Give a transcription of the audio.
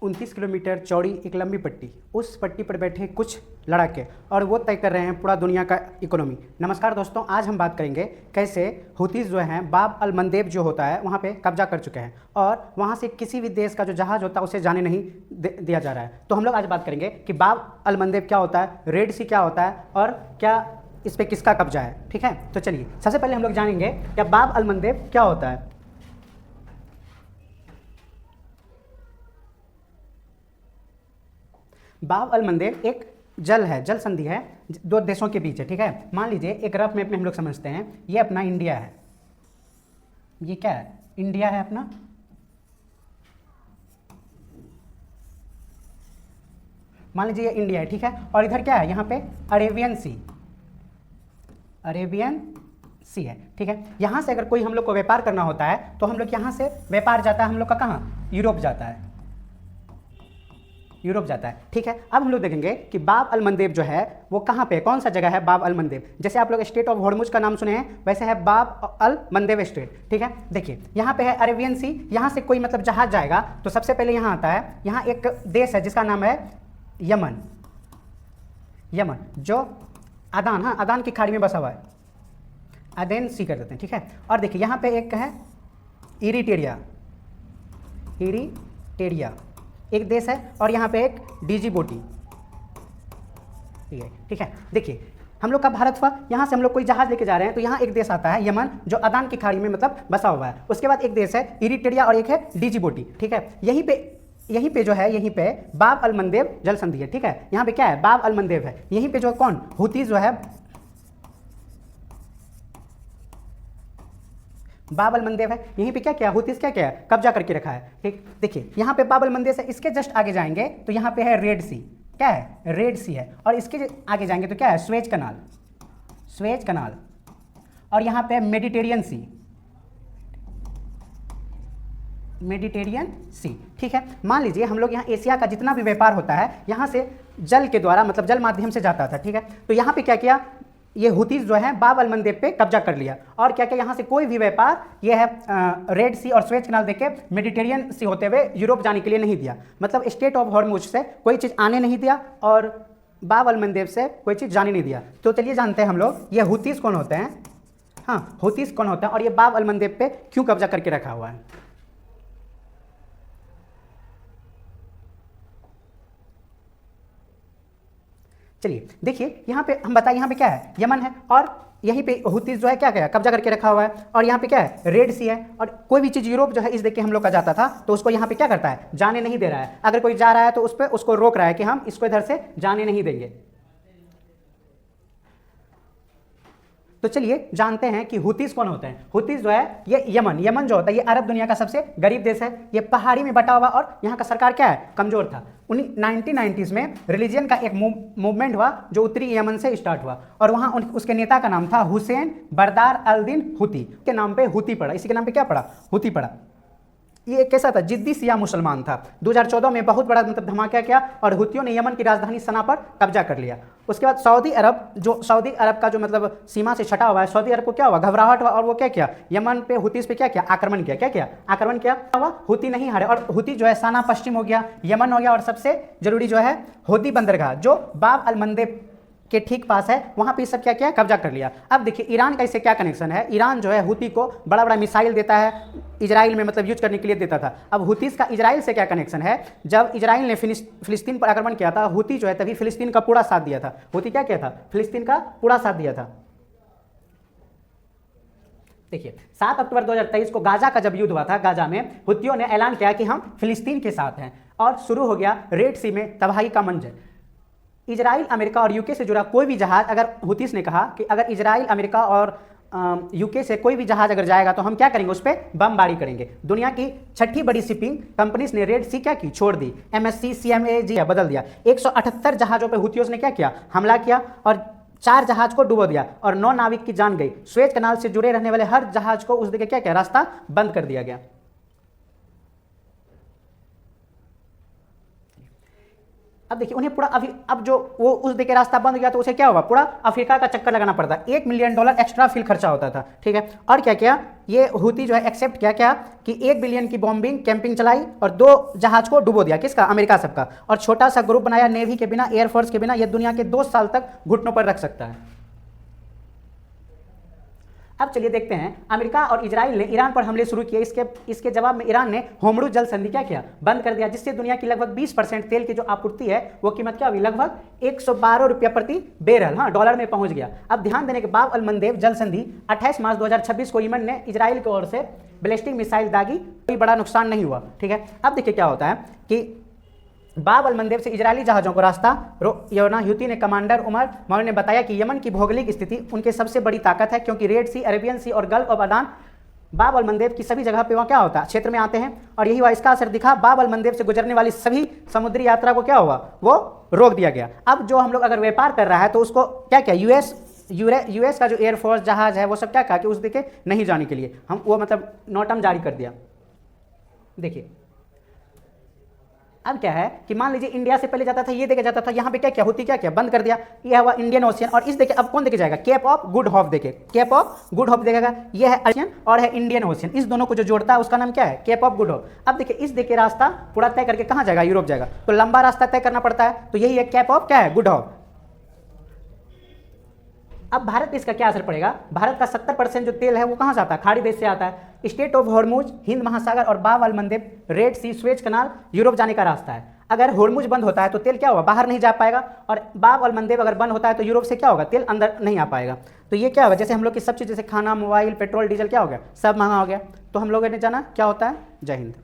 29 kilometre चौड़ी एक लंबी पट्टी, उस पट्टी पर बैठे कुछ लड़ाके और वो तय कर रहे हैं पूरा दुनिया का इकोनॉमी। नमस्कार दोस्तों, आज हम बात करेंगे कैसे हुतीज़ जो हैं बाब अल मंदेब जो होता है वहाँ पे कब्जा कर चुके हैं और वहाँ से किसी भी देश का जो जहाज़ होता है उसे जाने नहीं दिया जा रहा है। तो हम लोग आज बात करेंगे कि बाब अल मंदेब क्या होता है, रेड सी क्या होता है और क्या इस पर किसका कब्जा है। ठीक है, तो चलिए सबसे पहले हम लोग जानेंगे क्या बाब अल मंदेब क्या होता है। बाब अल मंदेब एक जल है, जल संधि है दो देशों के बीच है। ठीक है, मान लीजिए एक रफ मैप में हम लोग समझते हैं, ये अपना इंडिया है, ये क्या है, इंडिया है अपना, मान लीजिए ये इंडिया है। ठीक है, और इधर क्या है, यहाँ पे अरेबियन सी, अरेबियन सी है। ठीक है, यहाँ से अगर कोई हम लोग को व्यापार करना होता है तो हम लोग यहाँ से व्यापार जाता है हम लोग का कहाँ, यूरोप जाता है, यूरोप जाता है। ठीक है, अब हम लोग देखेंगे कि बाब अल मंदेब जो है वो कहाँ पे, कौन सा जगह है बाब अल मंदेब। जैसे आप लोग स्टेट ऑफ हॉर्मुज का नाम सुने हैं, वैसे है बाब अल मंदेब स्टेट। ठीक है, देखिए यहाँ पे है अरेबियन सी, यहाँ से कोई मतलब जहाज जाएगा तो सबसे पहले यहाँ आता है, यहाँ एक देश है जिसका नाम है यमन, यमन जो अदान, हाँ अदान की खाड़ी में बसा हुआ है, अदेन सी कर देते हैं। ठीक है, और देखिए यहाँ पे एक है इरिटेरिया, इरिटेरिया एक देश है, और यहाँ पे एक डिजिबोटी। ठीक है, देखिए हम लोग का भारत हुआ, यहाँ से हम लोग कोई जहाज लेके जा रहे हैं तो यहाँ एक देश आता है यमन जो अदान की खाड़ी में मतलब बसा हुआ है। उसके बाद एक देश है इरिटेरिया और एक है डिजिबोटी। ठीक है, यहीं पे जो है, यहीं पे बाब अल मंदेब जल संधि है। ठीक है, यहाँ पे क्या है, बाब अल मंदेब है। यहीं पे जो कौन, हुतीज जो है बाब अल मंदेब है, यहीं पे क्या किया, हुतीज क्या किया, कब्जा करके रखा है। ठीक, देखिए यहाँ पे बाब अल मंदेब से इसके जस्ट आगे जाएंगे तो यहाँ पे है रेड सी, क्या है, रेड सी है, और इसके आगे जाएंगे तो क्या है, स्वेज कनाल, स्वेज कनाल, और यहाँ पे मेडिटेरियन सी, मेडिटेरियन सी। ठीक है, मान लीजिए हम लोग यहाँ एशिया का जितना भी व्यापार होता है यहाँ से जल के द्वारा मतलब जल माध्यम से जाता था। ठीक है, तो यहाँ पे क्या किया, ये हुतीज जो है बाब अल मंदेब पे कब्जा कर लिया और क्या क्या यहाँ से कोई भी व्यापार ये है रेड सी और स्वेज कनाल देके मेडिटेरियन सी होते हुए यूरोप जाने के लिए नहीं दिया। मतलब स्टेट ऑफ हॉर्मुज से कोई चीज़ आने नहीं दिया और बाब अल मंदेब से कोई चीज़ जाने नहीं दिया। तो चलिए जानते हैं हम लोग ये हुतीज कौन होते हैं, हाँ हुतीज कौन होता है और ये बाब अल मंदेब पे क्यों कब्जा करके रखा हुआ है। चलिए देखिए यहाँ पे हम बताएं, यहाँ पे क्या है, यमन है और यहीं पे हुतीज जो है क्या कब्जा करके रखा हुआ है, और यहाँ पे क्या है, रेड सी है, और कोई भी चीज़ यूरोप जो है इस देख के हम लोग का जाता था तो उसको यहाँ पे क्या करता है, जाने नहीं दे रहा है। अगर कोई जा रहा है तो उस पर उसको रोक रहा है कि हम इसको इधर से जाने नहीं देंगे। तो चलिए जानते हैं कि हुतीज कौन होते हैं। हुतीज जो है ये यमन, यमन जो होता है ये अरब दुनिया का सबसे गरीब देश है, ये पहाड़ी में बटा हुआ और यहाँ का सरकार क्या है, कमजोर था। 1990s में रिलीजियन का एक मूवमेंट हुआ जो उत्तरी यमन से स्टार्ट हुआ और वहाँ उसके नेता का नाम था हुसैन बरदार अल दिन हुती, के नाम पे हुती पड़ा, इसी के नाम पे क्या पड़ा, हुती पड़ा। ये कैसा था, जिद्दी सिया मुसलमान था। 2014 में बहुत बड़ा मतलब धमाका किया और हुतियों ने यमन की राजधानी सना पर कब्जा कर लिया। उसके बाद सऊदी अरब, जो सऊदी अरब का जो मतलब सीमा से सटा हुआ है, सऊदी अरब को क्या हुआ, घबराहट हुआ और वो क्या किया, यमन पे हुतीज पे क्या किया, आक्रमण किया। क्या किया, आक्रमण किया हुआ, हुती नहीं हारे और हुती जो है सना पश्चिम हो गया, यमन हो गया, और सबसे जरूरी जो है होदी बंदरगाह जो बाब अल मंदेब के ठीक पास है, वहां पे सब क्या किया, कब्जा कर लिया। अब देखिए ईरान का इससे क्या कनेक्शन है, ईरान जो है हुती को बड़ा बड़ा मिसाइल देता है, इजराइल में मतलब यूज करने के लिए देता था। अब हुतीज का इजराइल से क्या कनेक्शन है, जब इजराइल ने फिलिस्तीन पर आक्रमण किया था, हुती जो है तभी फिलिस्तीन का पूरा साथ दिया था। हुती क्या किया था, फिलिस्तीन का पूरा साथ दिया था। देखिए 7 अक्टूबर 2023 को गाजा का जब युद्ध हुआ था, गाजा में हुतियों ने ऐलान किया कि हम फिलिस्तीन के साथ हैं और शुरू हो गया रेड सी में तबाही का मंजर। इजराइल, अमेरिका और यूके से जुड़ा कोई भी जहाज, अगर हुतीस ने कहा कि अगर इजराइल, अमेरिका और यूके से कोई भी जहाज अगर जाएगा तो हम क्या करेंगे, उस पर बमबारी करेंगे। दुनिया की 6ठी बड़ी शिपिंग कंपनीज ने रेड सी क्या की, छोड़ दी, MSC CMA बदल दिया। 178 जहाजों पर हुतियों ने क्या किया, हमला किया और 4 जहाज को डुबो दिया और 9 नाविक की जान गई। स्वेज कनाल से जुड़े रहने वाले हर जहाज को उस दिखे क्या किया, रास्ता बंद कर दिया गया। अब देखिए उन्हें पूरा अब जो वो उस देखे रास्ता बंद हो गया तो उसे क्या होगा, पूरा अफ्रीका का चक्कर लगाना पड़ता। $1 मिलियन एक्स्ट्रा फिल खर्चा होता था, ठीक है। और क्या किया ये हुती जो है एक्सेप्ट किया क्या कि 1 बिलियन की बॉम्बिंग कैंपिंग चलाई और 2 जहाज को डुबो दिया, किसका, अमेरिका सबका, और छोटा सा ग्रुप बनाया नेवी के बिना, एयरफोर्स के बिना, ये दुनिया के 2 साल तक घुटनों पर रख सकता है। अब चलिए देखते हैं अमेरिका और इजराइल ने ईरान पर हमले शुरू किए, इसके जवाब में ईरान ने होर्मुज़ जल संधि क्या किया, बंद कर दिया, जिससे दुनिया की लगभग 20% तेल की जो आपूर्ति है वो कीमत क्या हुई, लगभग 112 रुपया प्रति बैरल, हाँ, डॉलर में पहुंच गया। अब ध्यान देने के बाब अल मंदेब जल संधि 28 मार्च 2026 को यमन ने इजराइल की ओर से बैलिस्टिक मिसाइल दागी, कोई बड़ा नुकसान नहीं हुआ, ठीक है। अब देखिए क्या होता है कि बाब अल मंदेब से इजरायली जहाज़ों को रास्ता हुती ने कमांडर उमर मौल ने बताया कि यमन की भौगोलिक स्थिति उनके सबसे बड़ी ताकत है, क्योंकि रेड सी, अरेबियन सी और गल्फ ऑफ अदान बाब अल मंदेब की सभी जगह पे वहाँ क्या होता है, क्षेत्र में आते हैं, और यही हुआ, इसका असर दिखा। बाब अल मंदेब से गुजरने वाली सभी समुद्री यात्रा को क्या हुआ, वो रोक दिया गया। अब जो हम लोग अगर व्यापार कर रहा है तो उसको क्या क्या यूएस का जो एयरफोर्स जहाज है वो सब क्या कहा कि उस देखे नहीं जाने के लिए हम वो मतलब नोटम जारी कर दिया। देखिए अब क्या है कि मान लीजिए इंडिया से पहले जाता था, ये देखे जाता था, यहाँ पे क्या क्या होती, क्या क्या बंद कर दिया, ये हुआ इंडियन ओशियन, और इस देखे अब कौन देखे जाएगा, केप ऑफ गुड होप, देखे केप ऑफ गुड होप देखेगा, ये है ओशियन और है इंडियन ओशियन, इस दोनों को जो जोड़ता है उसका नाम क्या है, केप ऑफ गुड होप। अब देखिए इस देखे रास्ता पूरा तय करके कहाँ जाएगा, यूरोप जाएगा, तो लंबा रास्ता तय करना पड़ता है, तो यही है केप ऑफ क्या है, गुड होप। अब भारत पे इसका क्या असर पड़ेगा, भारत का 70% जो तेल है वो कहाँ से आता है, खाड़ी देश से आता है। स्टेट ऑफ होर्मुज, हिंद महासागर और बाब अल मंदेब, रेड सी, स्वेज कनाल, यूरोप जाने का रास्ता है। अगर होर्मुज बंद होता है तो तेल क्या होगा, बाहर नहीं जा पाएगा, और बाब अल मंदेब अगर बंद होता है तो यूरोप से क्या होगा, तेल अंदर नहीं आ पाएगा। तो ये क्या होगा, जैसे हम लोग की सब चीज़, जैसे खाना, मोबाइल, पेट्रोल, डीजल क्या हो गया, सब महंगा हो गया। तो हम लोगों ने जाना क्या होता है। जय हिंद।